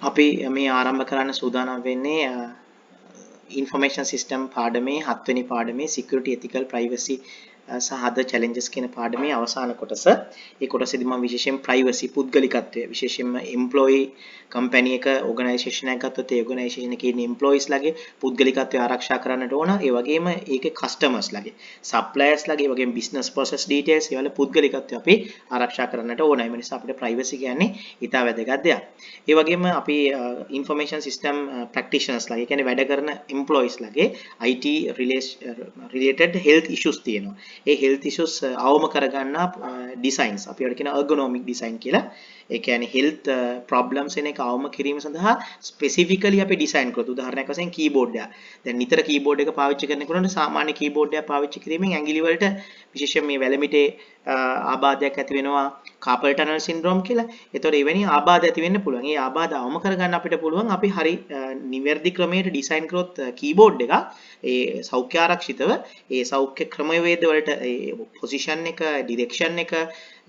අපි මේ ආරම්භ කරන්න සූදානම් වෙන්නේ ඉන්ෆර්මේෂන් සිස්ටම් පාඩමේ 7 වෙනි පාඩමේ security ethical privacy සහ other challenges කියන පාඩමේ අවසාන කොටස. ඒ කොටසේදී මම විශේෂයෙන් privacy පුද්ගලිකත්වය විශේෂයෙන්ම employee company එක organisation එකක් ගත්තොත් ඒ organisation එකේ ඉන්න employees ලගේ පුද්ගලිකත්වය ආරක්ෂා කරන්නට ඕන. ඒ වගේම ඒකේ customers ලගේ suppliers ලගේ ඒ වගේම business process details ඒවල පුද්ගලිකත්වය අපි ආරක්ෂා කරන්නට ඕනයි. ඒ නිසා අපිට privacy කියන්නේ ඉතා වැදගත් දෙයක්. ඒ වගේම අපි information system practitioners ලගේ කියන්නේ වැඩ කරන employees ලගේ IT related health issues තියෙනවා. ඒ health issues අවම කරගන්න designs අපි ඒකට කියන ergonomic design කියලා. ඒ කියන්නේ health problems එන එක අවම කිරීම සඳහා specifically අපි design කරොත් උදාහරණයක් වශයෙන් keyboard එක. දැන් නිතර keyboard එක පාවිච්චි කරනකොට සාමාන්‍ය keyboard එකක් පාවිච්චි කිරීමෙන් ඇඟිලි වලට විශේෂයෙන් මේ වැලමිටේ ආබාධයක් ඇති වෙනවා carpal tunnel syndrome කියලා. ඒතකොට එවැනි ආබාධ ඇති වෙන්න පුළුවන්. ඒ ආබාධ අවම කරගන්න අපිට පුළුවන් අපි හරි නිවැරදි ක්‍රමයට ඩිසයින් කරොත් keyboard එක ඒ සෞඛ්‍ය ආරක්ෂිතව ඒ සෞඛ්‍ය ක්‍රමවේද වලට ඒ පොසිෂන් එක ඩිරෙක්ෂන් එක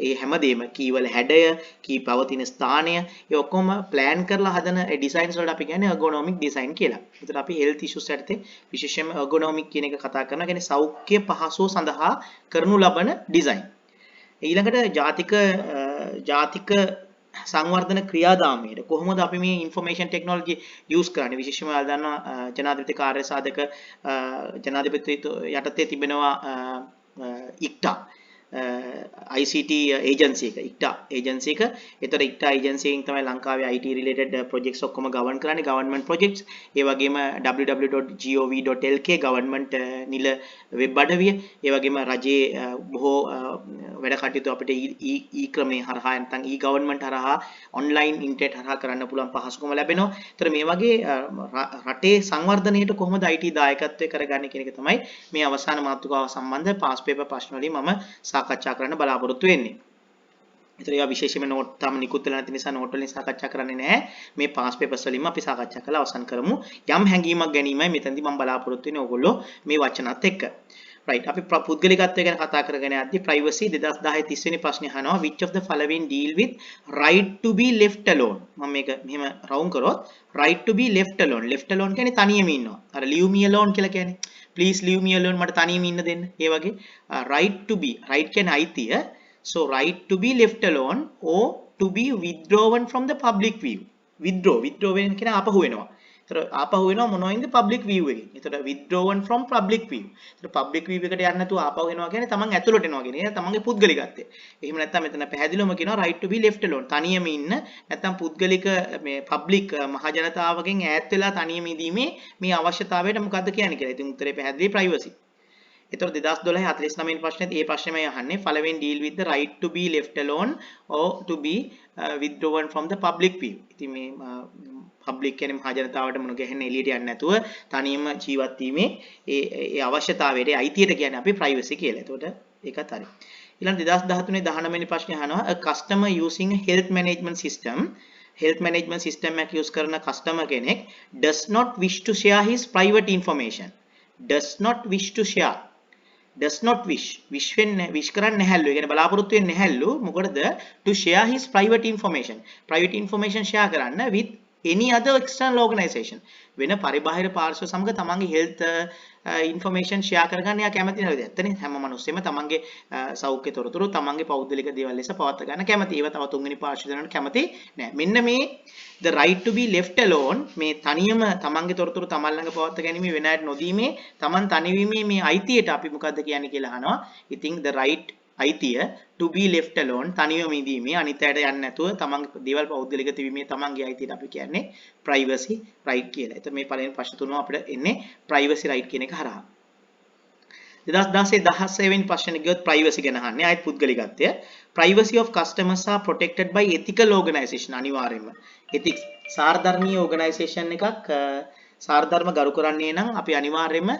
ඒ හැමදේම කී වල හැඩය කී පවතින ස්ථානය ඒ ඔක්කොම ප්ලෑන් කරලා හදන ඩිසයින්ස් වලට අපි කියන්නේ ergonomic design කියලා. ඒතර අපි health issues යටතේ විශේෂයෙන්ම ergonomic කියන එක කතා කරනවා. කියන්නේ සෞඛ්‍ය පහසුව සඳහා කරනු ලබන ඩිසයින්. ඊළඟට ජාතික සංවර්ධන ක්‍රියාදාමයට කොහොමද අපි මේ ඉන්ෆර්මේෂන් ටෙක්නොලොජි යූස් කරන්නේ විශේෂයෙන්ම අද දන්නවා ජනාධිපති කාර්ය සාධක ජනාධිපති යටතේ තිබෙනවා ඉක්ටා ICT agency එක ICTA agency එක. ඒතර ICTA agency එකෙන් තමයි ලංකාවේ IT related projects ඔක්කොම govern කරන්නේ government projects. ඒ වගේම www.gov.lk government නිල වෙබ් අඩවිය. ඒ වගේම රජයේ බොහෝ වැඩ කටයුතු අපිට e ක්‍රමේ හරහා නැත්නම් e government හරහා online internet හරහා කරන්න පුළුවන් පහසුකම ලැබෙනවා. ඒතර මේ වගේ රටේ සංවර්ධනයට කොහොමද IT දායකත්වය කරගන්නේ කියන එක තමයි මේ අවසාන මාතෘකාව සම්බන්ධ පාස් පේපර් ප්‍රශ්න වලින් මම සාකච්ඡා කරන්න බලාපොරොත්තු වෙන්නේ. ඒතර ඒවා විශේෂයෙන්ම නෝට් තාම නිකුත් වෙලා නැති නිසා නෝට් වලින් සාකච්ඡා කරන්නේ නැහැ. මේ පාස් පේපර්ස් වලින්ම අපි සාකච්ඡා කරලා අවසන් කරමු. යම් හැඟීමක් ගැනීමයි මෙතනදී මම බලාපොරොත්තු වෙන්නේ ඕගොල්ලෝ මේ වචනත් එක්ක. right අපි පුද්ගලිකත්වය ගැන කතා කරගෙන යද්දී privacy 2010 30 වෙනි ප්‍රශ්නේ අහනවා which of the following deal with right to be left alone මම මේක මෙහෙම රවුන්ඩ් කරොත් right to be left alone කියන්නේ තනියම ඉන්නවා. අර leave me alone කියලා කියන්නේ please leave me alone මට තනියම ඉන්න දෙන්න. ඒ වගේ right to be right කියන්නේ අයිතිය. so right to be left alone or to be withdrawn from the public view. withdraw වෙන කියන ආපහු වෙනවා. ඒතර ආපහු වෙනවා මොනවයින්ද public view එකකින්. ඒතර withdrawn from public view. ඒතර public view එකට යන්නේ නැතුව ආපහු වෙනවා කියන්නේ තමන් ඇතුළට එනවා කියන්නේ තමන්ගේ පුද්ගලිකත්වය. එහෙම නැත්නම් මෙතන පැහැදිලිවම කියනවා right to be left alone. තනියම ඉන්න නැත්නම් පුද්ගලික මේ public මහ ජනතාවගෙන් ඈත් වෙලා තනියම ඉඳීමේ මේ අවශ්‍යතාවයට මොකද්ද කියන්නේ කියලා. ඉතින් උත්තරේ පැහැදිලි privacy. ඒතර 2012 49 වෙනි ප්‍රශ්නේත් මේ ප්‍රශ්නේමයි අහන්නේ following deal with the right to be left alone or to be withdrawn from the public view. ඉතින් මේ public කියන්නේ මහ ජනතාවට මුණ ගැහෙන්න එළියට යන්නේ නැතුව තනියම ජීවත් වීමේ ඒ අවශ්‍යතාවයට අයිතියට කියන්නේ අපි privacy කියලා. එතකොට ඒකත් හරි. ඊළඟ 2013 19 වෙනි ප්‍රශ්නේ අහනවා a customer using a health management system එක use කරන customer කෙනෙක් does not wish to share his private information. does not wish කරන්නේ නැහැලු. ඒ කියන්නේ බලාපොරොත්තු වෙන්නේ නැහැලු. මොකටද? to share his private information share කරන්න with any other external organization. වෙන පරිබාහිර පාර්ශ්ව සමග තමන්ගේ health information share කරගන්න යා කැමති නැහැ. ඇත්තනේ හැම මිනිස්සෙම තමන්ගේ සෞඛ්‍ය තොරතුරු තමන්ගේ පෞද්ගලික දේවල් ලෙස පවත් ගන්න කැමති. ඒව තව තුන්වෙනි පාර්ශ්ව දෙනාට කැමති නැහැ. මෙන්න මේ the right to be left alone මේ තනියම තමන්ගේ තොරතුරු තමන් ළඟ පවත් ගැනීම වෙන අයට නොදීමේ තමන් තනිවීමේ මේ අයිතියට අපි මොකද්ද කියන්නේ කියලා අහනවා. ඉතින් the right අයිතිය to be left alone තනියම ඉඳීමේ අනිත් අයට යන්නේ නැතුව තමන්ගේ දේවල් පෞද්ගලික තිබීමේ තමන්ගේ අයිතියට අපි කියන්නේ privacy right කියලා. එතකොට මේ පළවෙනි ප්‍රශ්න තුනම අපිට එන්නේ privacy right කියන එක හරහා. 2016 17 වෙනි ප්‍රශ්නේ ගියොත් privacy ගැන අහන්නේ. ආයෙත් පුද්ගලිකත්වය. privacy of customers are protected by ethical organization අනිවාර්යයෙන්ම. ethics සාරධර්මීය organisation එකක් සාරධර්ම ගරු කරන්නේ නම් අපි අනිවාර්යයෙන්ම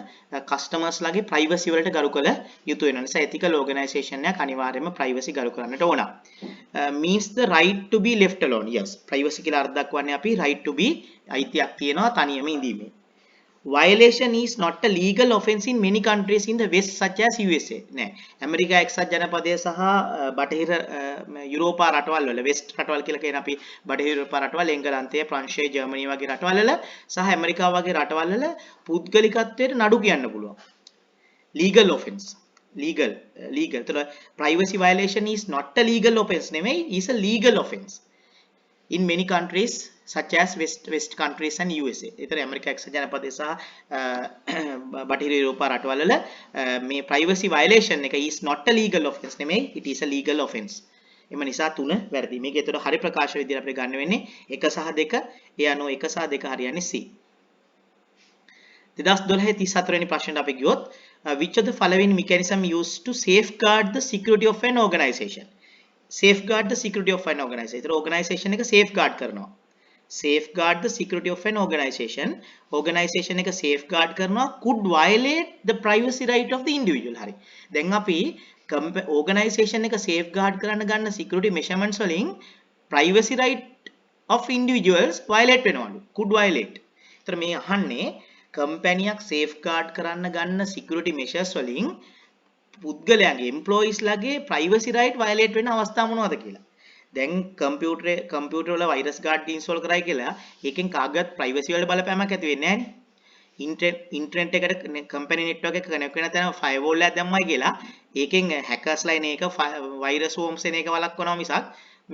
කස්ටමර්ස් ලගේ ප්‍රයිවසි වලට ගරු කළ යුතු වෙනවා. නිසා ethical organization එකක් අනිවාර්යයෙන්ම ප්‍රයිවසි ගරු කරන්නට ඕන. means the right to be left alone. yes. privacy කියලා අර්ථ දක්වන්නේ අපි right to be අයිතියක් තියනවා තනියම ඉඳීමේ. violation is not a legal offense in many countries in the west such as USA නෑ ඇමරිකා එක්සත් ජනපදය සහ බටහිර යුරෝපා රටවල් වල වෙස්ට් රටවල් කියලා කියන අපි බටහිර යුරෝපා රටවල් එංගලන්තය ප්‍රංශය ජර්මනිය වගේ රටවල් වල සහ ඇමරිකාව වගේ රටවල් වල පුද්ගලිකත්වයට නඩු කියන්න පුළුවන් legal offense legal එතකොට privacy violation is not a legal offense නෙමෙයි is a legal offense in many countries such as west countries and USA. ඒතර ඇමරිකා එක්සත් ජනපදයේ සහ බටහිර යුරෝපා රටවල් වල මේ privacy violation එක is not a legal offense නෙමෙයි it is a legal offense. එම නිසා තුන වැරදි. මේක ඒතර හරි ප්‍රකාශ විදිහට අපිට ගන්න වෙන්නේ 1 සහ 2. ඒ අනුව 1 සහ 2 හරියන්නේ C. 2012 34 වෙනි ප්‍රශ්නෙට අපි ගියොත් which of the following mechanism used to safeguard the security of an organization? Safeguard the security of an organization. ඒතර organization එක safeguard කරනවා. Safeguard the security of an organization. Organization එක safeguard කරනවා could violate the privacy right of the individual. හරි. දැන් අපි organization එක safeguard කරන්න ගන්න security measurements වලින් privacy right of individuals violate වෙනවලු. Could violate. ඒතර මේ අහන්නේ කම්පැනියක් safeguard කරන්න ගන්න security measures වලින් පුද්ගලයාගේ employees ලගේ privacy right violate වෙන අවස්ථා මොනවද කියලා. දැන් කම්පියුටර් වල virus guard install කරයි කියලා ඒකෙන් කාගවත් privacy වලට බලපෑමක් ඇති වෙන්නේ නැහැ නේ. ඉන්ටර්නෙට් එකට කම්පැනි නෙට්වර්ක් එක කනෙක්ට් වෙන තැන firewall එකක් දැම්මයි කියලා ඒකෙන් hackers ලා එන එක virus worms එන එක වළක්වනවා මිසක්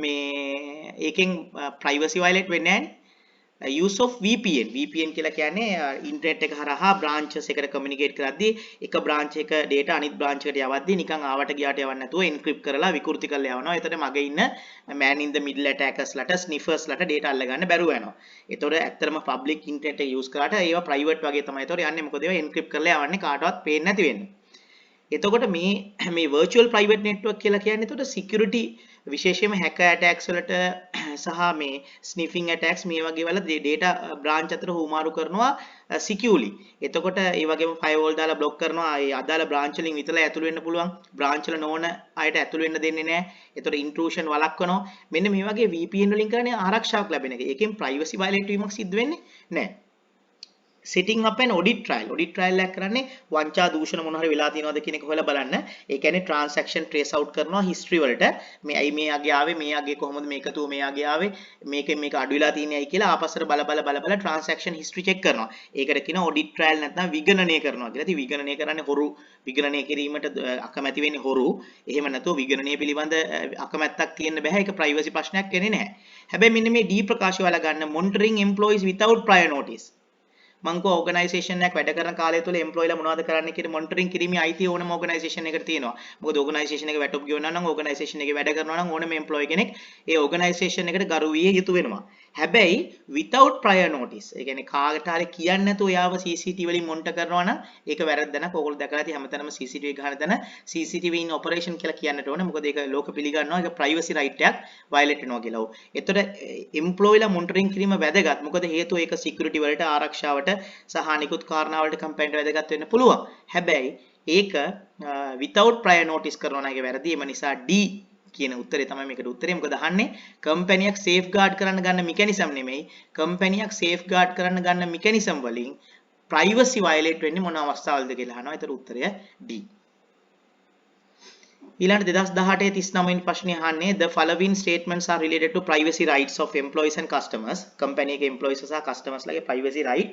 මේ ඒකෙන් privacy violate වෙන්නේ නැහැ. use of VPN කියලා කියන්නේ ඉන්ටර්නෙට් එක හරහා branches එකට communicate කරද්දී එක branch එක data අනිත් branch එකට යවද්දී නිකන් ආවට ගියාට යවන්න නැතුව encrypt කරලා විකෘති කරලා යවනවා. එතකොට මගේ ඉන්න man in the middle attackers ලට sniffers ලට data අල්ල ගන්න බැරුව යනවා. එතකොට ඇත්තටම public internet එක use කරාට ඒවා private වගේ තමයි. එතකොට යන්නේ මොකද ඒවා encrypt කරලා යවන්නේ කාටවත් පේන්නේ නැති වෙන්නේ. එතකොට මේ virtual private network කියලා කියන්නේ එතකොට security විශේෂයෙන්ම hacker attacks වලට සහ මේ sniffing attacks මේ වගේ වල data branch අතර හුමාරු කරනවා securely. එතකොට ඒ වගේම firewall දාලා block කරනවා. ඒ අදාළ branch වලින් විතරයි ඇතුළු වෙන්න පුළුවන්. branch වල නොවන අයට ඇතුළු වෙන්න දෙන්නේ නැහැ. එතකොට intrusion වළක්වනවා. මෙන්න මේ වගේ VPN වලින් කරන්නේ ආරක්ෂාවක් ලැබෙන එක. ඒකෙන් privacy violate වීමක් සිද්ධ වෙන්නේ නැහැ. setting up an audit trial එක කරන්නේ වංචා දූෂණ මොන හරි වෙලා තියෙනවද කියන එක හොයලා බලන්න. ඒ කියන්නේ transaction trace out කරනවා history වලට. මේ අයි මේ ආගේ ආවේ මේ ආගේ කොහොමද මේකතුව මේ ආගේ ආවේ මේකෙන් මේක අඩු වෙලා තියෙනයි කියලා ආපස්සට බල transaction history check කරනවා. ඒකට කියනවා audit trial නැත්නම් විගණනය කරනවා කියලා. ඉතින් විගණනය කරන්නේ හොරු විගණනය කිරීමට අකමැති වෙන්නේ හොරු. එහෙම නැතුව විගණනය පිළිබඳ අකමැත්තක් තියෙන්න බෑ. ඒක privacy ප්‍රශ්නයක් වෙන්නේ නැහැ. හැබැයි මෙන්න මේ D ප්‍රකාශය වල ගන්න monitoring employees without prior notice. මංකෝ ඕගනයිසේෂන් එකක් වැඩ කරන කාලය තුළ එම්ප්ලොයිලා මොනවද කරන්න කියලා මොනිටරින් කිරීමේ අයිතිය ඕනම ඕගනයිසේෂන් එකකට තියෙනවා. මොකද ඕගනයිසේෂන් එක වැටුප් ගෙවනවා නම් ඕගනයිසේෂන් එකේ වැඩ කරනවා නම් ඕනම එම්ප්ලොයි කෙනෙක් ඒ ඕගනයිසේෂන් එකට ගරු විය යුතු වෙනවා. හැබැයි without prior notice. ඒ කියන්නේ කාකට හරි කියන්නේ නැතුව යාව CCTV වලින් මොනිටර් කරනවා නම් ඒක වැරද්ද නක්. ඕගොල්ලෝ දැකලා ඇති හැමතැනම CCTV ගහන තැන CCTV in operation කියලා කියන්නට ඕනේ. මොකද ඒක ලෝක පිළිගන්නවා. ඒක privacy right එකක් violate වෙනවා කියලා. එතකොට එම්ප්ලොයිලා මොනිටරින් කිරීම වැදගත්. මොකද හේතුව ඒක security වලට ආරක්ෂාවට සහ අනිකුත් කාරණාවලට කම්පැනිට වැදගත් වෙන්න පුළුවන්. හැබැයි ඒක without prior notice කරනවා නම් ඒක වැරදි. එම නිසා D කියන උත්තරේ තමයි මේකට උත්තරේ. මොකද අහන්නේ කම්පැනියක් safeguard කරන්න ගන්න mechanism නෙමෙයි. කම්පැනියක් safeguard කරන්න ගන්න mechanism වලින් privacy violate වෙන්නේ මොන අවස්ථාවලද කියලා අහනවා. ඒතර උත්තරය D. ඊළඟ 2018 39 වෙනි ප්‍රශ්නේ අහන්නේ the following statements are related to privacy rights of employees and customers. Company එකේ employees සහ customers ලගේ privacy right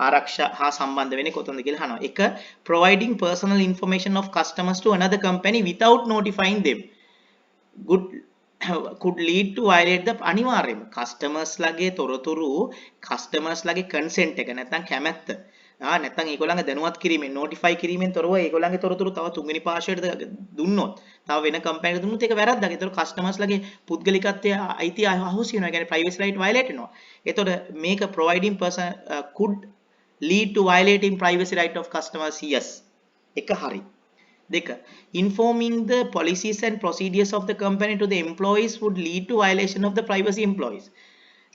ආරක්ෂා හා සම්බන්ධ වෙන්නේ කොතනද කියලා අහනවා. එක providing personal information of customers to another company without notifying them could lead to violate the අනිවාර්යයෙන්ම customers ලගේ තොරතුරු customers ලගේ consent එක නැත්නම් කැමැත්ත නැත්නම් ඒගොල්ලන්ගේ දැනුවත් කිරීමෙන් notify කිරීමෙන් තොරව ඒගොල්ලන්ගේ තොරතුරු තව තුන්වෙනි පාර්ශවයට දුන්නොත් තව වෙන කම්පැනිකට දුන්නොත් ඒක වැරද්දක්. ඒතර customers ලගේ පුද්ගලිකත්වයේ අයිතිය අහුසි වෙනවා. ඒ කියන්නේ privacy right violate වෙනවා. ඒතර මේක providing person could lead to violating privacy right of customers. Yes. එක හරි. දෙක informing the policies and procedures of the company to the employees would lead to violation of the privacy employees.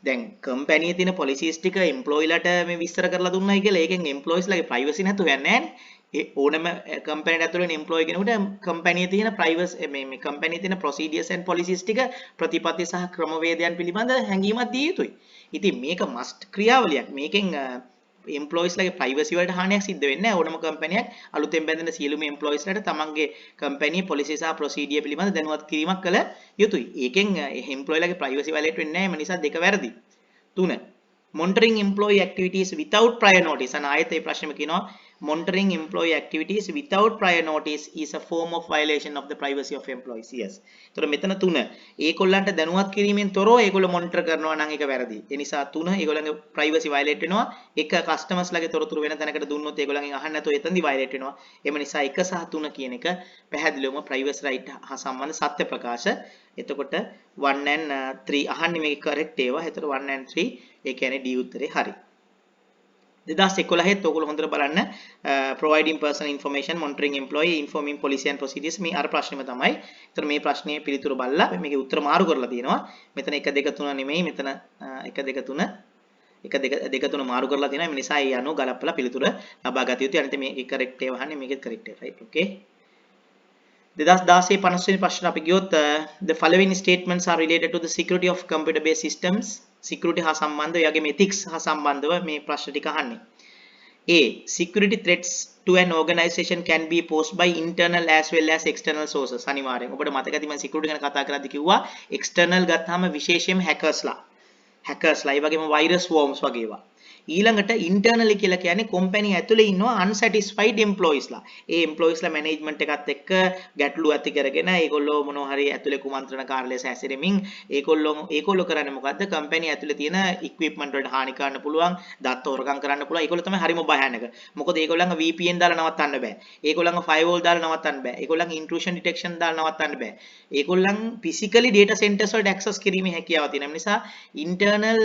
දැන් කම්පැනියේ තියෙන policies ටික employee ලට මේ විස්තර කරලා දුන්නයි කියලා ඒකෙන් employees ලගේ privacy නැතුව යන්නේ නැහැ. ඒ ඕනම කම්පැනියට ඇතුළේ වෙන employee කෙනෙකුට කම්පැනියේ තියෙන privacy මේ කම්පැනියේ තියෙන procedures and policies ටික ප්‍රතිපත්ති සහ ක්‍රමවේදයන් පිළිබඳ හැඟීමක් දිය යුතුයි. ඉතින් මේක must ක්‍රියාවලියක්. මේකෙන් employees ලගේ privacy වලට හානියක් සිද්ධ වෙන්නේ නැහැ. ඕනම කම්පැනියක් අලුතෙන් බැඳෙන සියලුම employees ලට තමන්ගේ කම්පැනි policy සහ procedure පිළිබඳ දැනුවත් කිරීමක් කළ යුතුයි. ඒකෙන් employee ලගේ privacy violate වෙන්නේ නැහැ. ඒ නිසා දෙක වැරදි. 3. monitoring employee activities without prior notice. අන ආයෙත් මේ ප්‍රශ්නෙම කියනවා monitoring employee activities without prior notice is a form of violation of the privacy of employees. Yes. ඒතර මෙතන 3 ඒගොල්ලන්ට දැනුවත් කිරීමෙන් තොරව ඒගොල්ලෝ මොනිටර් කරනවා නම් ඒක වැරදි. ඒ නිසා 3 ඒගොල්ලන්ගේ privacy violate වෙනවා. එක customers ලගේ තොරතුරු වෙන තැනකට දුන්නොත් ඒගොල්ලන්ගෙන් අහන්න නැතුව එතනදි violate වෙනවා. එම නිසා 1 සහ 3 කියන එක පැහැදිලිවම privacy right හා සම්බන්ධ සත්‍ය ප්‍රකාශ. එතකොට 1 and 3 අහන්නේ මේක correct ඒවා. එතකොට 1 and 3 ඒ කියන්නේ D උත්තරේ හරි. 2011 ඔයගොල්ලෝ හොඳට බලන්න providing personal information monitoring employee informing policy and procedures මේ අර ප්‍රශ්නෙම තමයි. ඒතර මේ ප්‍රශ්නේ පිළිතුරු බලලා මේකේ උත්තර මාරු කරලා තියෙනවා. මෙතන 1 2 3 නෙමෙයි මෙතන 1 2 3 1 2 3 මාරු කරලා තියෙනවා. ඒ නිසා ඒ අනුව ගලපලා පිළිතුර ලබා ගත යුතුයි. අනිත් මේකේ correct ඒවා අහන්නේ මේකෙත් correct ඒවා. right okay 2016 50 වෙනි ප්‍රශ්න අපි ගියොත් the following statements are related to the security of computer based systems security හා සම්බන්ධ ඒ වගේම ethics හා සම්බන්ධව මේ ප්‍රශ්න ටික අහන්නේ. A. Security threats to an organization can be posed by internal as well as external sources. අනිවාර්යෙන් ඔබට මතක ඇති මම security ගැන කතා කරද්දී කිව්වා external ගත්තාම විශේෂයෙන්ම hackers ලා ඒ වගේම virus worms වගේ ඒවා. ඊළඟට internally කියලා කියන්නේ company ඇතුලේ ඉන්නවා unsatisfied employees ලා. ඒ employees ලා management එකත් එක්ක ගැටලු ඇති කරගෙන ඒගොල්ලෝ මොනවා හරි ඇතුලේ කුමන්ත්‍රණකාර ලෙස හැසිරෙමින් ඒගොල්ලෝ කරන්නේ මොකද්ද? company ඇතුලේ තියෙන equipment වලට හානි කරන්න පුළුවන්, දත්ත හොරකම් කරන්න පුළුවන්. ඒගොල්ලෝ තමයි හරිම භයානක. මොකද ඒගොල්ලන්ගේ VPN දාලා නවත්තන්න බෑ. ඒගොල්ලන්ගේ firewall දාලා නවත්තන්න බෑ. ඒගොල්ලන්ගේ intrusion detection දාලා නවත්තන්න බෑ. ඒගොල්ලන් physically data centers වලට access කිරීමේ හැකියාව තියෙන නිසා internal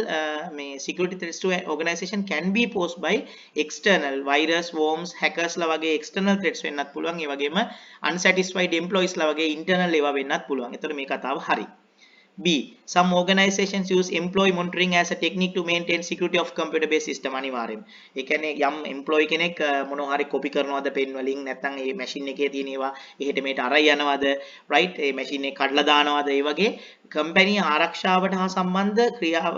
මේ security threats to organization can be posed by external virus worms hackers ලා වගේ external threats වෙන්නත් පුළුවන්. ඒ වගේම unsatisfied employees ලා වගේ internal ඒවා වෙන්නත් පුළුවන්. ඒතර මේ කතාව හරි. B. Some organizations use employee monitoring as a technique to maintain security of computer based system. අනිවාර්යෙන්. ඒ කියන්නේ යම් employee කෙනෙක් මොනවා හරි copy කරනවද pen වලින් නැත්නම් ඒ machine එකේ තියෙන ඒවා එහෙට මෙහෙට අරයි යනවද right ඒ machine එක කඩලා දානවද ඒ වගේ company ආරක්ෂාවට හා සම්බන්ධ ක්‍රියාව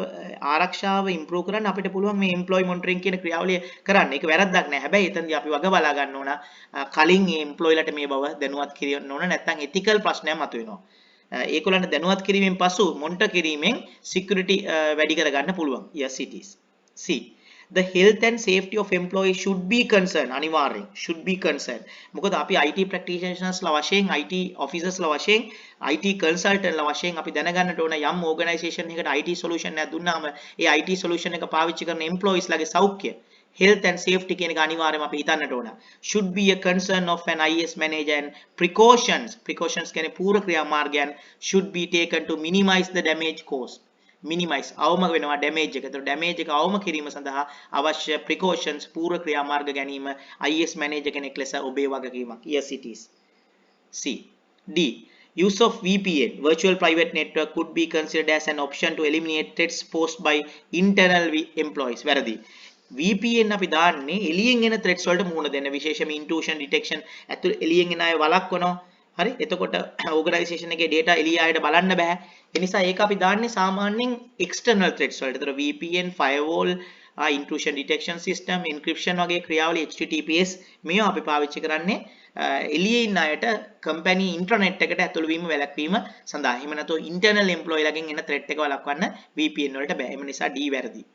ආරක්ෂාව improve කරන්න අපිට පුළුවන් මේ employee monitoring කියන ක්‍රියාවලිය කරන්න. ඒක වැරද්දක් නෑ. හැබැයි එතනදී අපි වග බලා ගන්න ඕන කලින් මේ employee ලට මේ බව දැනුවත් කරන්න ඕන නැත්නම් ethical ප්‍රශ්නයක් මතුවෙනවා. ඒගොල්ලන්ට දැනුවත් කිරීමෙන් පසු මොනිටර් කිරීමෙන් security වැඩි කර ගන්න පුළුවන්. Yes it is. C. The health and safety of employees should be concerned. අනිවාර්යෙන් should be concerned. මොකද අපි IT practitioners ලා වශයෙන් IT officers ලා වශයෙන් IT consultant ලා වශයෙන් අපි දැනගන්නට ඕන යම් organization එකකට IT solution එකක් දුන්නාම ඒ IT solution එක පාවිච්චි කරන employees ලාගේ සෞඛ්‍ය health and safety කියන එක අනිවාර්යයෙන්ම අපි හිතන්නට ඕන. should be a concern of an IS manager and precautions කියන්නේ පූර්ව ක්‍රියාමාර්ගයන් should be taken to minimize the damage caused. minimize අවම වෙනවා damage එක. ඒතර damage එක අවම කිරීම සඳහා අවශ්‍ය precautions පූර්ව ක්‍රියාමාර්ග ගැනීම IS manager කෙනෙක් ලෙස ඔබේ වගකීමක්. Yes it is. C. D. Use of VPN virtual private network could be considered as an option to eliminate threats posed by internal employees. වැරදි. VPN අපි දාන්නේ එළියෙන් එන threats වලට මුහුණ දෙන්න. විශේෂයෙන්ම intrusion detection ඇතුළ එළියෙන් එන අය වළක්වනවා. හරි. එතකොට organization එකේ data එළිය ආයෙත් බලන්න බෑ. ඒ නිසා ඒක අපි දාන්නේ සාමාන්‍යයෙන් external threats වලට. ඒතර VPN, firewall, intrusion detection system, encryption වගේ ක්‍රියාවලිය HTTPS මේවා අපි පාවිච්චි කරන්නේ එළියේ ඉන්න අයට company intranet එකට ඇතුළු වීම වැළැක්වීම සඳහා. එහෙම නැත්නම් internal employee ලගෙන් එන threat එක වළක්වන්න VPN වලට බෑ. එම නිසා D වැරදි.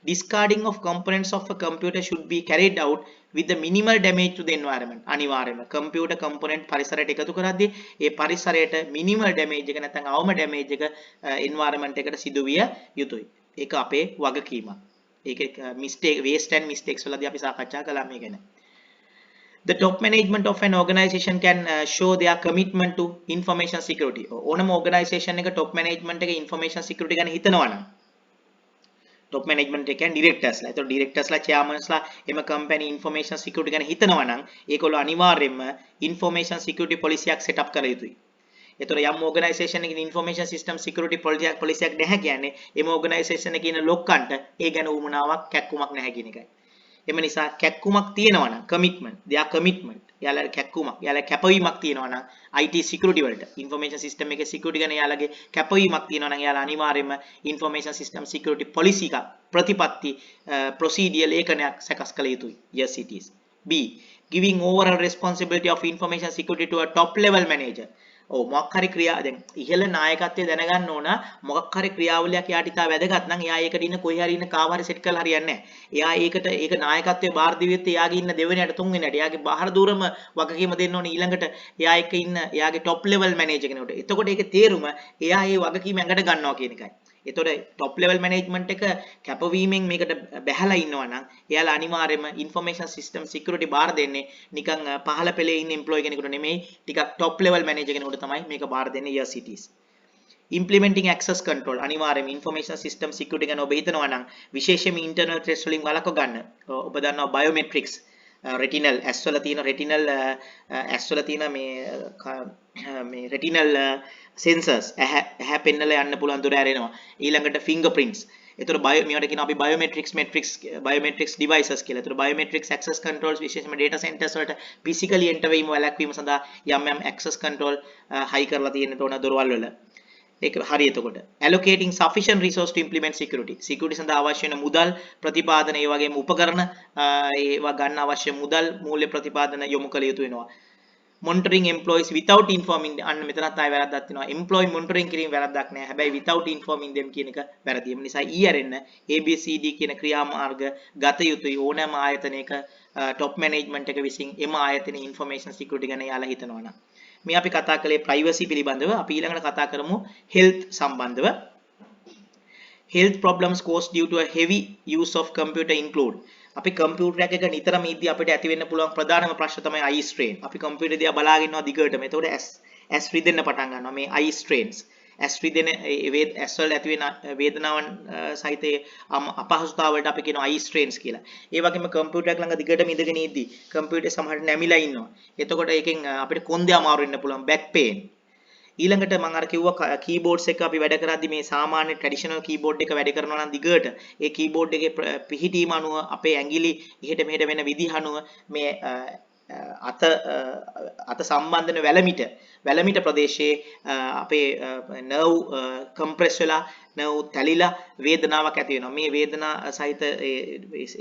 Discarding of components of a computer should be carried out with the minimal damage to the environment. අනිවාර්යයෙන්ම computer component පරිසරයට එකතු කරද්දී ඒ පරිසරයට minimal damage එක නැත්නම් අවම damage එක environment එකට සිදු විය යුතුයි. ඒක අපේ වගකීමක්. ඒක mistake waste and mistakes වලදී අපි සාකච්ඡා කළා මේ ගැන. The top management of an organization can show their commitment to information security. ඕනම organization එක top management එක information security ගැන හිතනවා නම් top management එක කියන්නේ directors ලා. ඒතකොට directors ලා chairmans ලා එම company information security ගැන හිතනවා නම් ඒගොල්ලෝ අනිවාර්යයෙන්ම information security policy එකක් set up කර යුතුයි. ඒතකොට යම් organization එකකින් information system security policy එකක් නැහැ කියන්නේ එම organization එකේ ඉන්න ලොක්කන්ට ඒ ගැන උමනාවක් කැක්කුමක් නැහැ කියන එකයි. එම නිසා කැක්කුමක් තියෙනවා නම් commitment their commitment යාලා කැක්කුමක් යාලා කැපවීමක් තියෙනවා නම් IT security වලට information system එකේ security ගැන යාලගේ කැපවීමක් තියෙනවා නම් යාලා අනිවාර්යයෙන්ම information system security policy එකක් ප්‍රතිපත්ති procedure ලේඛනයක් සකස් කළ යුතුයි. Yes it is. B giving overall responsibility of information security to a top level manager. ඔව් මොකක් හරි ක්‍රියා දැන් ඉහළ නායකත්වයේ දැනගන්න ඕන මොකක් හරි ක්‍රියාවලියක් යාට ඉතා වැදගත් නම් එයා ඒකට ඉන්න කොයි හරි ඉන්න කාව හරි සෙට් කරලා හරියන්නේ නැහැ. එයා ඒක නායකත්වයේ බාර දෙවියොත් එයාගේ ඉන්න දෙවෙනියට තුන්වෙනියට එයාගේ බාහිර දూరම වගකීම දෙන්න ඕනේ ඊළඟට එයා එක්ක ඉන්න එයාගේ টොප් ලෙවල් මැනේජර් කෙනෙකුට. එතකොට ඒකේ තේරුම එයා ඒ වගකීම ඇඟට ගන්නවා කියන එකයි. එතකොට টොප් ලෙවල් මැනේජ්මන්ට් එක කැපවීමෙන් මේකට බැහැලා ඉන්නවා නම් එයාලා අනිවාර්යයෙන්ම ইনফরমේෂන් සිස්ටම් සිකියුරිටි බාර දෙන්නේ නිකන් පහළ පෙළේ ඉන්න එම්ප්ලොයි කෙනෙකුට නෙමෙයි ටිකක් টොප් ලෙවල් මැනේජර් කෙනෙකුට තමයි මේක බාර දෙන්නේ. yes it is. implementing access control අනිවාර්යයෙන්ම information system security ගැන ඔබ හිතනවා නම් විශේෂයෙන්ම internal threats වලින් වළක්ව ගන්න ඔබ දන්නවා biometrics retinal ඇස් වල තියෙන retinal ඇස් වල තියෙන මේ retinal sensors ඇහැ පෙන්නලා යන්න පුළුවන් දොර ඇරෙනවා ඊළඟට fingerprints ඒතර මේවට කියන අපි biometrics devices කියලා. ඒතර biometrics access controls විශේෂයෙන්ම data centers වලට physically enter වීම වැළැක්වීම සඳහා යම් access control high කරලා තියෙන තෝරන දොරවල් වල ඒක හරි. එතකොට allocating sufficient resource to implement security සඳහා අවශ්‍ය වෙන මුදල් ප්‍රතිපාදන ඒ වගේම උපකරණ ඒවා ගන්න අවශ්‍ය මුදල් මූල්‍ය ප්‍රතිපාදන යොමු කළ යුතු වෙනවා. monitoring employees without informing අන්න මෙතනත් ආය වැරද්දක් තියෙනවා. employee monitoring කිරීම වැරද්දක් නෑ. හැබැයි without informing them කියන එක වැරදි. ඒ නිසා ERN ABCD කියන ක්‍රියාමාර්ග ගත යුතුයි ඕනෑම ආයතනයක top management එක විසින් එම ආයතනයේ information security ගැන යාලා හිතනවා නම්. මේ අපි කතා කළේ privacy පිළිබඳව. අපි ඊළඟට කතා කරමු health සම්බන්ධව. health problems caused due to a heavy use of computer include අපි කම්පියුටර් එක නිතරම ඉද්දී අපිට ඇති වෙන්න පුළුවන් ප්‍රධානම ප්‍රශ්න තමයි eye strain. අපි කම්පියුටර් දිහා බලාගෙන ඉන්නවා දිගටම. එතකොට ඇස් රිදෙන්න පටන් ගන්නවා. මේ eye strains. ඇස් රිදෙන ඇස් වල ඇති වෙන වේදනාවන් සහිත අපහසුතාවලට අපි කියනවා eye strains කියලා. ඒ වගේම කම්පියුටර් එක ළඟ දිගටම ඉඳගෙන ඉද්දී කම්පියුටර් සමහරට නැමිලා ඉන්නවා. එතකොට ඒකෙන් අපිට කොන්දේ අමාරු වෙන්න පුළුවන් back pain. ඊළඟට මම අර කිව්වා කීබෝඩ්ස් එක අපි වැඩ කරද්දි මේ සාමාන්‍ය ට්‍රැඩිෂනල් කීබෝඩ් එක වැඩ කරනවා නම් දිගට ඒ කීබෝඩ් එකේ පිහිටීම අනුව අපේ ඇඟිලි ඉහෙට මෙහෙට වෙන විදිහ අනුව මේ අත සම්බන්ධන වැලමිට ප්‍රදේශයේ අපේ නර්ව් කම්ප්‍රෙස් වෙලා නර්ව් තැලිලා වේදනාවක් ඇති වෙනවා. මේ වේදනා සහිත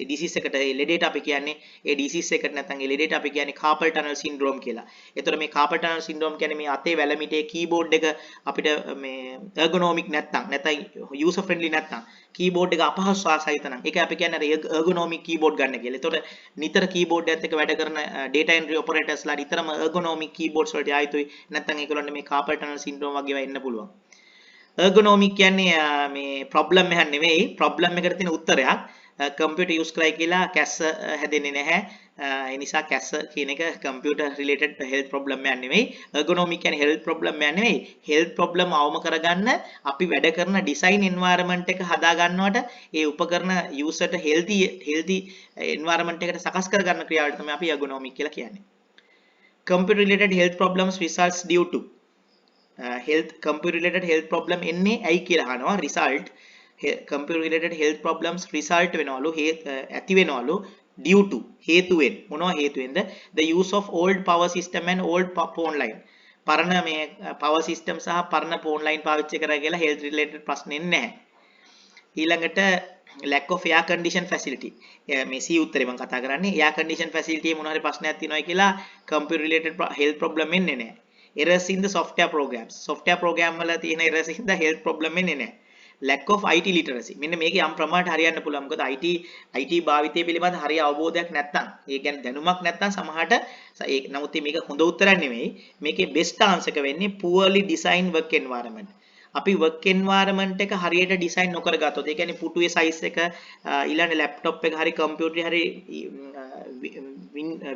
ඩිසීස් එකට ලෙඩේට අපි කියන්නේ ඒ ඩිසීස් එකට නැත්නම් ඒ ලෙඩේට අපි කියන්නේ කාපල් ටනල් සින්ඩ්‍රෝම් කියලා. ඒතර මේ කාපල් ටනල් සින්ඩ්‍රෝම් කියන්නේ මේ අතේ වැලමිටේ කීබෝඩ් එක අපිට මේ ergonomic නැත්නම් user friendly නැත්නම් කීබෝඩ් එක අපහසු සහිත නම් ඒක අපි කියන්නේ ergonomic keyboard ගන්න කියලා. ඒතකොට නිතර කීබෝඩ් එකත් එක්ක වැඩ කරන data entry operators ලා නිතරම ergonomic keyboards වලට ආයතුයි නැත්නම් ඒගොල්ලන්ට මේ carpal tunnel syndrome වගේ ඒවා එන්න පුළුවන්. ergonomic කියන්නේ මේ problem එකක් නෙවෙයි, problem එකට තියෙන උත්තරයක්. computer use කරයි කියලා කැස්ස හැදෙන්නේ නැහැ. ඒ නිසා කැස්ස කියන එක computer related health problem එකක් නෙවෙයි. ergonomic කියන්නේ health problem එකක් නෙවෙයි. health problem අවම කරගන්න අපි වැඩ කරන design environment එක හදා ගන්නවට ඒ උපකරණ user ට healthy environment එකකට සකස් කරගන්න ක්‍රියාවට තමයි අපි ergonomic කියලා කියන්නේ. computer related health problems results due to computer related health problem එන්නේ ඇයි කියලා අහනවා. result computer related health problems result වෙනවලු ඇති වෙනවලු due to හේතුවෙන් මොනවා හේතුවෙන්ද the use of old power system and old phone line පරණ මේ power system සහ පරණ phone line පාවිච්චි කරා කියලා health related ප්‍රශ්න එන්නේ නැහැ. ඊළඟට lack of air condition facility මේ C උත්තරේ මම කතා කරන්නේ air condition facility මොනවා හරි ප්‍රශ්නයක් තියෙනවා කියලා computer related health problem එන්නේ නැහැ. errors in the software program වල තියෙන errors in the health problem එන්නේ නැහැ. lack of IT literacy මෙන්න මේකේ යම් ප්‍රමාණයට හරියන්න පුළුවන්. මොකද IT භාවිතය පිළිබඳ හරිය අවබෝධයක් නැත්නම් ඒ කියන්නේ දැනුමක් නැත්නම් සමහරට නමුත් මේක හොඳ උත්තරයක් නෙමෙයි. මේකේ best answer එක වෙන්නේ poorly designed work environment. අපි work environment එක හරියට design නොකර ගත්තොත් ඒ කියන්නේ පුටුවේ size එක ඊළඟ laptop එක හරි computer හරි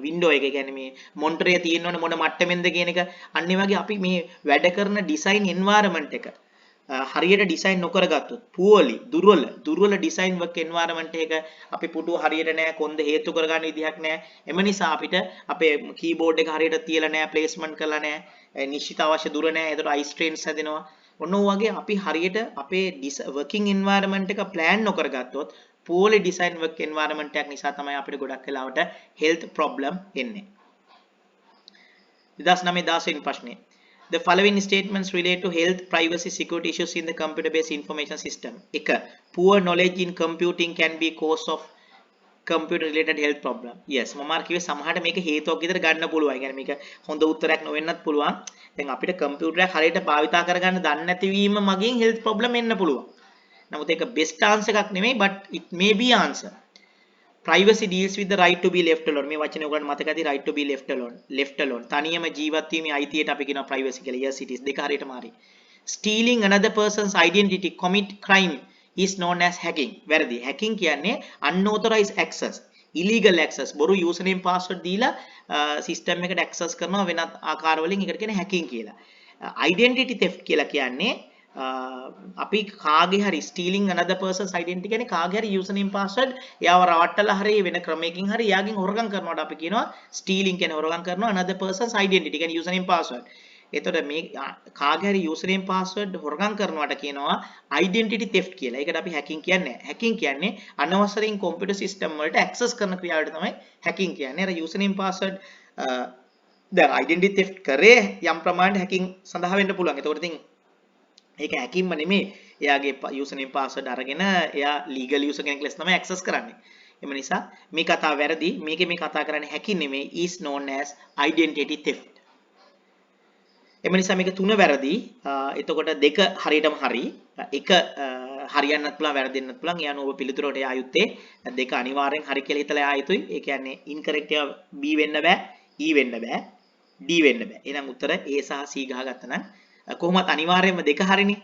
window එක කියන්නේ මේ monitor එක තියෙනවනේ මොන මට්ටමෙන්ද කියන එක අන්න ඒ වගේ අපි මේ වැඩ කරන design environment එක හරියට ඩිසයින් නොකරගත්තොත් දුර්වල ඩිසයින් work environment එක අපි පුටුව හරියට නෑ කොන්ද හේතු කරගන්න විදිහක් නෑ. එම නිසා අපිට අපේ කීබෝඩ් එක හරියට තියලා නෑ ප්ලේස්මන්ට් කරලා නෑ නිශ්චිත අවශ්‍ය දුර නෑ. ඒකට eye strains හැදෙනවා. ඔන්න වගේ අපි හරියට අපේ working environment එක plan නොකරගත්තොත් poorly design work environment එකක් නිසා තමයි අපිට ගොඩක් වෙලාවට health problem එන්නේ. 2009 වෙනි ප්‍රශ්නේ. The following statements relate to health, privacy, security issues in the computer-based information system. 1. Poor knowledge in computing can be cause of computer related health problem. Yes, මම අර කිව්වේ සමහරට මේක හේතුවක් විදිහට ගන්න පුළුවන්. ඒ කියන්නේ මේක හොඳ උත්තරයක් නොවෙන්නත් පුළුවන්. දැන් අපිට කම්පියුටරයක් හරියට භාවිතා කරගන්න දන්නේ නැතිවීම මගින් health problem එන්න පුළුවන්. නමුත් ඒක best answer එකක් නෙමෙයි, but it may be answer. Privacy deals with the right to be left alone. මේ වචනේ ඔයගොල්ලන්ට මතක ඇති, right to be left alone. තනියම ජීවත් වීමේ අයිතියට අපි කියනවා privacy කියලා. Yes it is. දෙක හරියටම හරි. Stealing another person's identity, commit crime is known as hacking. වැරදි. hacking කියන්නේ unauthorized access, illegal access. බොරු username password දීලා system එකට access කරනවා වෙනත් ආකාරවලින්. ඒකට කියන්නේ hacking කියලා. Identity theft කියලා කියන්නේ අපි කාගේ හරි stealing another person's identity කියන්නේ කාගේ හරි username password එයාව රවට්ටලා හරි වෙන ක්‍රමයකින් හරි එයාගෙන් හොරගම් කරනවට අපි කියනවා stealing කියන්නේ හොරගම් කරනවා another person's identity කියන්නේ username password. එතකොට මේ කාගේ හරි username password හොරගම් කරනවට කියනවා identity theft කියලා. ඒකට අපි hacking කියන්නේ නැහැ. hacking කියන්නේ අනවසරින් computer system වලට access කරන ක්‍රියාවට තමයි hacking කියන්නේ. අර username password දැන් identity theft කරේ යම් ප්‍රමාණයට hacking සඳහා වෙන්න පුළුවන්. එතකොට ඉතින් ඒක හැකින්ම නෙමෙයි එයාගේ username password අරගෙන එයා legal user කෙනෙක් ලෙස තමයි access කරන්නේ. එම නිසා මේ කතාව වැරදි. මේකේ මේ කතා කරන්නේ hacking නෙමෙයි, is known as identity theft. එම නිසා මේක තුන වැරදි. එතකොට දෙක හරියටම හරි. එක හරියන්නත් පුළුවන් වැරදෙන්නත් පුළුවන්. ඒ අනුව ඔබ පිළිතුරට යා යුත්තේ දෙක අනිවාර්යෙන් හරි කියලා හිතලා යා යුතුයි. ඒ කියන්නේ incorrect එක B වෙන්න බෑ, E වෙන්න බෑ, D වෙන්න බෑ. එහෙනම් උත්තර A සහ C ගහගත්තා නම් කොහොමත් අනිවාර්යයෙන්ම දෙක හරිනේ.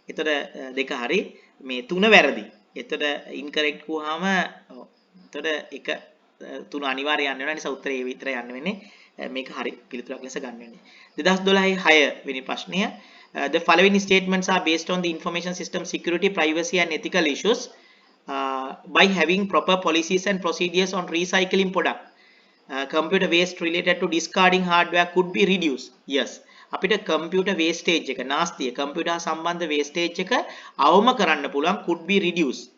එතකොට දෙක හරි මේ තුන වැරදි. එතකොට incorrect වුවාම එතකොට එක තුන අනිවාර්යයෙන් යන්න වෙනවා. නිසා උත්තරේ ඒ විතරයි යන්න වෙන්නේ. මේක හරි පිළිතුරක් ලෙස ගන්න වෙන්නේ. 2012 6 වෙනි ප්‍රශ්නය. The following statements are based on the information system security, privacy and ethical issues by having proper policies and procedures on recycling product. Computer waste related to discarding hardware could be reduced. Yes. අපිට computer wastage එක නාස්තිය computer සම්බන්ධ wastage එක අවම කරන්න පුළුවන් could be reduced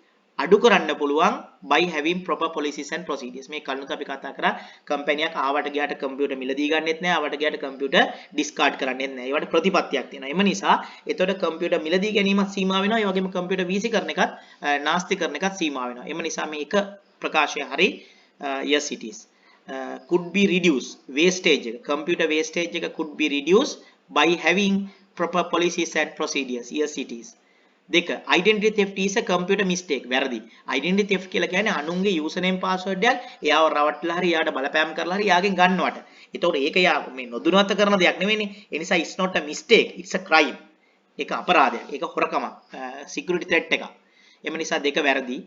අඩු කරන්න පුළුවන් by having proper policies and procedures මේ කලිනුත් අපි කතා කරා කම්පැනි එකක් ආවට ගියාට computer මිලදී ගන්නෙත් නෑ ආවට ගියාට computer discard කරන්නෙත් නෑ ඒවට ප්‍රතිපත්තියක් තියෙනවා එම නිසා එතකොට computer මිලදී ගැනීමත් සීමා වෙනවා ඒ වගේම computer වීසි කරන එකත් නාස්ති කරන එකත් සීමා වෙනවා එම නිසා මේ එක ප්‍රකාශය හරි yes it is could be reduced wastage computer wastage could be reduced by having proper policies and procedures yes it is දෙක identity theft is a computer mistake වැරදි identity theft කියලා කියන්නේ අනුන්ගේ username password එකක් එයාව රවට්ටලා හරි එයාට බලපෑම් කරලා හරි එයාගෙන් ගන්නවට ඒතකොට ඒක යා මේ නොදුනවත්ත කරන දෙයක් නෙවෙයිනේ ඒ නිසා it's not a mistake it's a crime ඒක අපරාධයක් ඒක හොරකමක් security threat එකක් එම නිසා දෙක වැරදි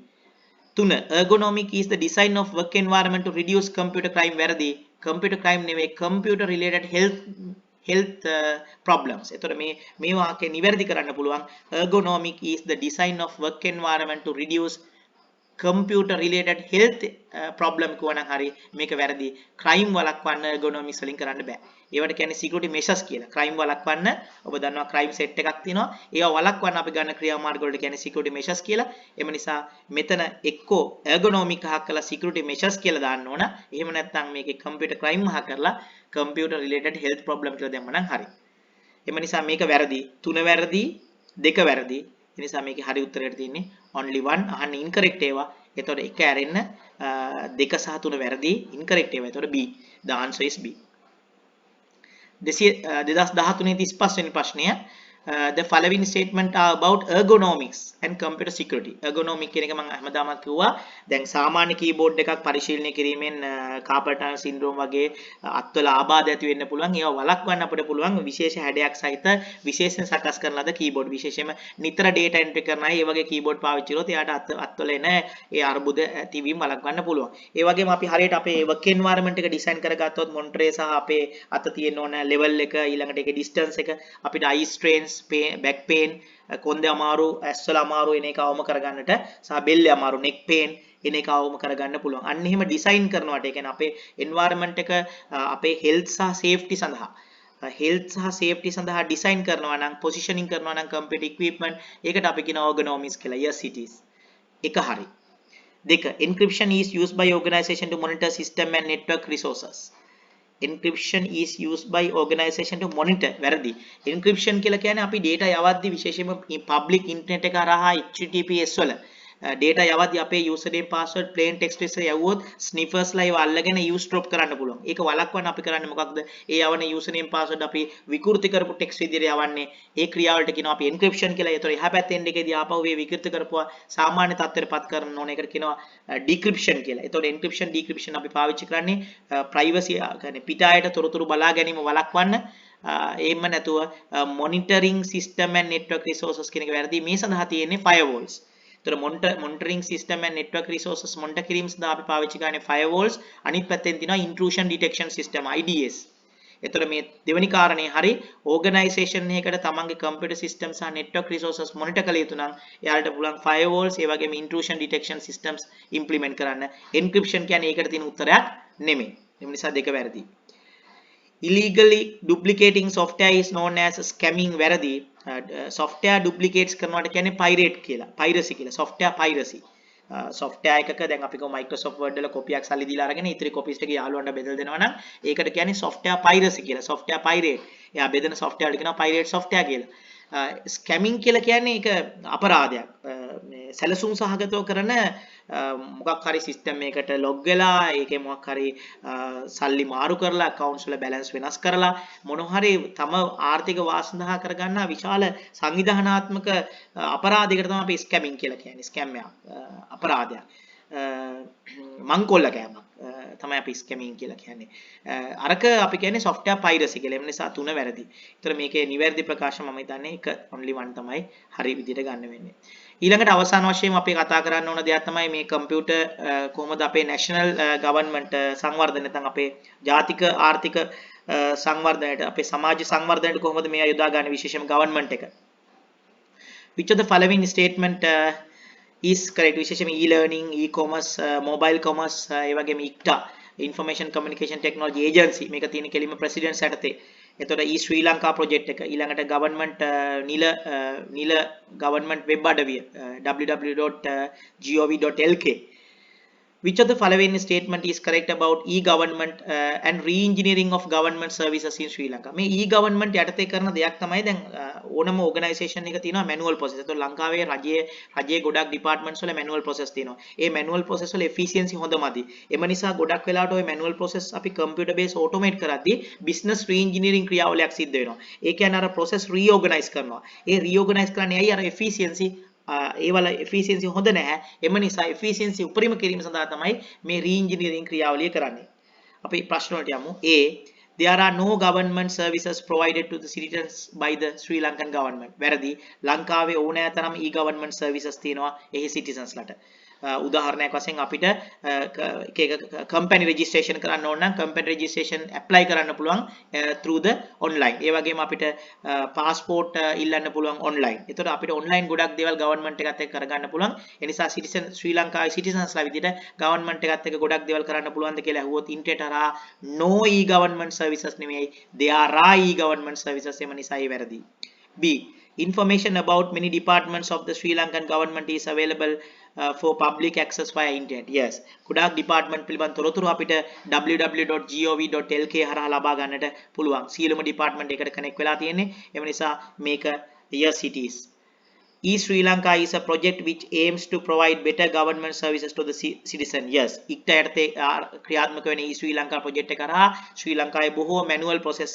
3. Ergonomic is the design of work environment to reduce computer crime. වැරදි. Computer crime නෙවෙයි computer related health problems. එතකොට මේ වාක්‍ය නිවැරදි කරන්න පුළුවන්. Ergonomic is the design of work environment to reduce computer related health problem කියවනම් හරි මේක වැරදි. crime වළක්වන්න ergonomics වලින් කරන්න බෑ. ඒවට කියන්නේ security measures කියලා. crime වළක්වන්න ඔබ දන්නවා crime set එකක් තියෙනවා. ඒවා වළක්වන්න අපි ගන්න ක්‍රියාමාර්ග වලට කියන්නේ security measures කියලා. එම නිසා මෙතන එක්කෝ ergonomic අහක් කරලා security measures කියලා දාන්න ඕන. එහෙම නැත්නම් මේකේ computer crime අහ කරලා computer related health problem කියලා දැම්මනම් හරි. එම නිසා මේක වැරදි. 3 වැරදි, 2 වැරදි. ඒ නිසා මේකේ හරි උත්තරයට තියෙන්නේ only one අහන්න incorrect ඒවා. එතකොට එක ඇරෙන්න 2 සහ 3 වැරදි incorrect ඒවා. එතකොට B. The answer is B. 2013 35 වෙනි ප්‍රශ්නය. The following statement are about ergonomics and computer security. ergonomic කියන එක මම හැමදාමත් කිව්වා. දැන් සාමාන්‍ය කීබෝඩ් එකක් පරිශීලනය කිරීමෙන් carpal tunnel syndrome වගේ අත්වල ආබාධ ඇති වෙන්න පුළුවන්. ඒවා වළක්වන්න අපිට පුළුවන් විශේෂ හැඩයක් සහිත විශේෂයෙන් සකස් කරන ලද කීබෝඩ්. විශේෂයෙන්ම නිතර data entry කරන අය මේ වගේ කීබෝඩ් පාවිච්චි කරොත් එයාට අත්වල එන ඒ අර්බුද ඇතිවීම වළක්වන්න පුළුවන්. ඒ වගේම අපි හරියට අපේ work environment එක design කරගත්තොත් monitor සහ අපේ අත තියෙන ඕන level එක ඊළඟට ඒකේ distance එක අපිට eye strains back pain කොන්දේ අමාරු ඇස්වල අමාරු එන එක අවම කරගන්නට සහ බෙල්ලේ අමාරු neck pain එන එක අවම කරගන්න පුළුවන්. අන්න එහෙම ඩිසයින් කරනවාට ඒ කියන්නේ අපේ environment එක අපේ health සහ safety සඳහා ඩිසයින් කරනවා නම් positioning කරනවා නම් computer equipment ඒකට අපි කියන ergonomics කියලා. yes it is. එක හරි. දෙක encryption is used by organization to monitor system and network resources. encryption is used by organization to monitor වැරදි encryption කියලා කියන්නේ අපි data යවද්දි විශේෂයෙන්ම public internet එක හරහා HTTPS වල data යවද්දි අපේ username password plain text විතර යවුවොත් sniffers ලා ඒව අල්ලගෙන eavesdrop කරන්න පුළුවන්. ඒක වළක්වන්න අපි කරන්නේ මොකක්ද? ඒ යවන username password අපි විකෘති කරපු text විදිහට යවන්නේ. ඒ ක්‍රියාවලට කියනවා අපි encryption කියලා. ඒතකොට එහා පැත්තේ end එකේදී ආපහු මේ විකෘති කරපුවා සාමාන්‍ය තත්ත්වයට පත් කරන්න ඕන. ඒකට කියනවා decryption කියලා. ඒතකොට encryption decryption අපි පාවිච්චි කරන්නේ privacy කියන්නේ පිටායට තොරතුරු බලා ගැනීම වළක්වන්න. එහෙම නැතුව monitoring system and network resources කියන එක වැරදි. මේ සඳහා තියෙන්නේ firewalls. monitoring system and network resources monitor කිරීම සඳහා අපි පාවිච්චි කරන්නේ firewalls. අනිත් පැත්තෙන් තියෙනවා intrusion detection system IDS. එතකොට මේ දෙවෙනි කාරණේ හරි organization එකකට තමන්ගේ computer system සහ network resources monitor කළ යුතු නම් එයාලට පුළුවන් firewalls ඒ වගේම intrusion detection systems implement කරන්න. encryption කියන්නේ ඒකට තියෙන උත්තරයක් නෙමෙයි. ඒ නිසා දෙක වැරදි. illegally duplicating software is known as scamming වැරදි. software duplicates කරනවට කියන්නේ pirate කියලා. piracy කියලා. software piracy. software එකක දැන් අපි කො Microsoft Word වල කොපියක් සල්ලි දීලා අරගෙන ඉතිරි කොපිස් ටික යාළුවන්ට බෙදලා දෙනවා නම් ඒකට කියන්නේ software piracy කියලා. software pirate. එයා බෙදෙන software වලට කියනවා pirate software කියලා. scamming කියලා කියන්නේ ඒක අපරාධයක්. මේ සැලසුම් සහගතව කරන මොකක් හරි සිස්ටම් එකකට ලොග් වෙලා ඒකේ මොකක් හරි සල්ලි මාරු කරලා accounts වල balance වෙනස් කරලා මොන හරි තම ආර්ථික වාසඳහා කරගන්න විශාල සංවිධානාත්මක අපරාධයකට තමයි අපි scamming කියලා කියන්නේ. scam එක අපරාධයක්. මංකොල්ල කෑමක් තමයි අපි scamming කියලා කියන්නේ. අරක අපි කියන්නේ software piracy කියලා. ඒ නිසා තුන වැරදි. ඒතර මේකේ නිවැරදි ප්‍රකාශ මම හිතන්නේ එක only one තමයි හරි විදිහට ගන්න වෙන්නේ. ඊළඟට අවසාන වශයෙන් අපි කතා කරන්න ඕන දෙයක් තමයි මේ කම්පියුටර් කොහොමද අපේ national government සංවර්ධන නැත්නම් අපේ ජාතික ආර්ථික සංවර්ධනයට අපේ සමාජ සංවර්ධනයට කොහොමද මේ යොදා ගන්න විශේෂම government එක. Which of the following statement is correct? විශේෂම e-learning, e-commerce, mobile commerce ඒ වගේම ICTA information communication technology agency මේක තියෙන කෙලින්ම presidents යටතේ. එතකොට Sri Lanka project එක ඊළඟට government නිල government web අඩවිය www.gov.lk. Which of the following statement is correct about e-government and re-engineering of government services in Sri Lanka? මේ e-government යටතේ කරන දෙයක් තමයි දැන් ඕනම organisation එක තියෙනවා manual process. ඒතකොට ලංකාවේ රජයේ ගොඩක් departments වල manual process තියෙනවා. ඒ manual process වල efficiency හොඳමදි. එම නිසා ගොඩක් වෙලාවට ওই manual process අපි computer based automate කරද්දී business re-engineering ක්‍රියාවලියක් සිද්ධ වෙනවා. ඒ කියන්නේ අර process reorganize කරනවා. ඒ reorganize කරන්නේ ඇයි අර efficiency ඒ වල efficiency හොඳ නැහැ. එම නිසා efficiency උපරිම කිරීම සඳහා තමයි මේ re-engineering ක්‍රියාවලිය කරන්නේ. අපි ප්‍රශ්න වලට යමු. A. There are no government services provided to the citizens by the Sri Lankan government. වැරදි. ලංකාවේ ඕනෑ තරම් e-government services තියෙනවා එහි citizens ලට. උදාහරණයක් වශයෙන් අපිට company registration කරන්න ඕන නම් company registration apply කරන්න පුළුවන් through the online. ඒ වගේම අපිට passport ඉල්ලන්න පුළුවන් online. ඒතකොට අපිට online ගොඩක් දේවල් government එකත් එක්ක කරගන්න පුළුවන්. ඒ නිසා citizen ශ්‍රී ලංකාවේ citizens ලා විදිහට government එකත් එක්ක ගොඩක් දේවල් කරන්න පුළුවන්ද කියලා අහුවොත් internet හරහා no e-government services නෙමෙයි. there are e-government services. එම නිසා ඒ වැරදි. B. Information about many departments of the Sri Lankan government is available for public access via internet. Yes. ගොඩාක් department පිළිබඳ තොරතුරු අපිට www.gov.lk හරහා ලබා ගන්නට පුළුවන්. සියලුම department එකට connect වෙලා තියෙන්නේ. එම නිසා මේක yes it is. Sri Lanka is a project which aims to provide better government services to the citizen. Yes. ICTA යටතේ ක්‍රියාත්මක වෙන Sri Lanka project එක කරා ශ්‍රී ලංකාවේ බොහෝ manual process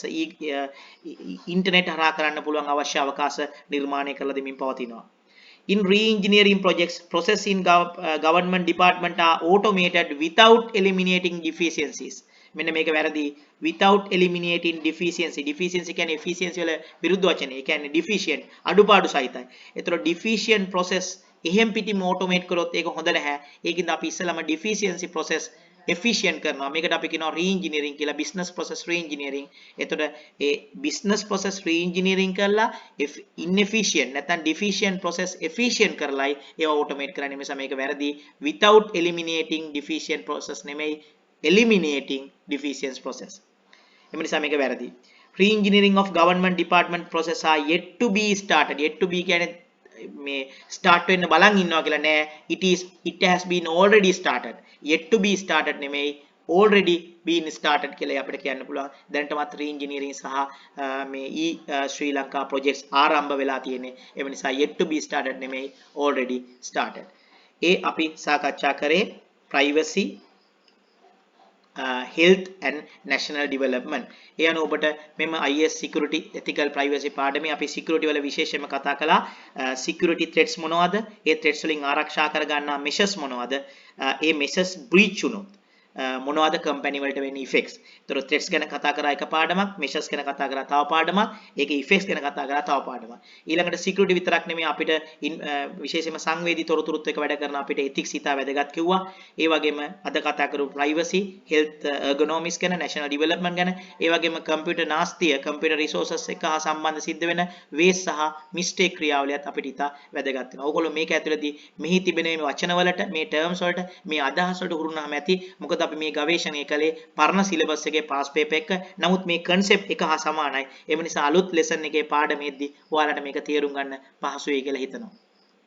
internet හරහා කරන්න පුළුවන් අවශ්‍ය අවකාශ නිර්මාණය කරලා දෙමින් පවතිනවා. In re-engineering projects, process in government department are automated without eliminating deficiencies. මෙන්න මේක වැරදි. without eliminating deficiency. deficiency කියන්නේ efficiency වල විරුද්ධ වචනේ. ඒ කියන්නේ deficient අඩුපාඩු සහිතයි. ඒතර deficient process එහෙම් පිටිම automate කරොත් ඒක හොඳ නැහැ. ඒකින්ද අපි ඉස්සෙල්ලාම deficiency process efficient කරනවා. මේකට අපි කියනවා re-engineering කියලා. business process re-engineering. එතකොට ඒ business process re-engineering කරලා inefficient නැත්නම් deficient process efficient කරලායි ඒවා automate කරන්නේ. මේ මේක වැරදි. without eliminating deficient process නෙමෙයි eliminating deficient process. එම නිසා මේක වැරදි. re-engineering of government department process are yet to be started. yet to be කියන්නේ මේ start වෙන්න බලන් ඉන්නවා කියලා නෑ. it has been already started. yet to be started නෙමෙයි already been started කියලා අපිට කියන්න පුළුවන්. දැනටමත් re-engineering සහ මේ ශ්‍රී ලංකා projects ආරම්භ වෙලා තියෙන්නේ. ඒ නිසා yet to be started නෙමෙයි already started. ඒ අපි සාකච්ඡා කරේ privacy health and national development. ඒ අනුව ඔබට මෙම IS security ethical privacy පාඩමේ අපි security වල විශේෂයෙන්ම කතා කළා security threats මොනවද? ඒ threats වලින් ආරක්ෂා කර ගන්නා measures මොනවද? ඒ measures breach වුණොත් මොනවද කම්පැනි වලට වෙන්නේ effects. ඒතර threats ගැන කතා කරා එක පාඩමක්, measures ගැන කතා කරා තව පාඩමක්, ඒකේ effects ගැන කතා කරා තව පාඩමක්. ඊළඟට security විතරක් නෙමෙයි අපිට විශේෂයෙන්ම සංවේදී තොරතුරුත් එක්ක වැඩ කරන අපිට ethics හිතා වැදගත් කිව්වා. ඒ වගේම අද කතා කරපු privacy, health, ergonomics ගැන, national development ගැන, ඒ වගේම computer නාස්තිය, computer resources එක හා සම්බන්ධ සිද්ධ වෙන waste සහ mistake ක්‍රියාවලියත් අපිට හිතා වැදගත් වෙනවා. ඕගොල්ලෝ මේක ඇතුළතදී මෙහි තිබෙන මේ වචන වලට, මේ terms වලට, මේ අදහස් වලට හුරුුණාම ඇති. මොකද අපි මේ ගවේෂණය කළේ පරණ සිලබස් එකේ පාස් පේපර් එක. නමුත් මේ concept එක හා සමානයි. ඒ නිසා අලුත් lesson එකේ පාඩමේදී ඔයාලට මේක තේරුම් ගන්න පහසු වෙයි කියලා හිතනවා.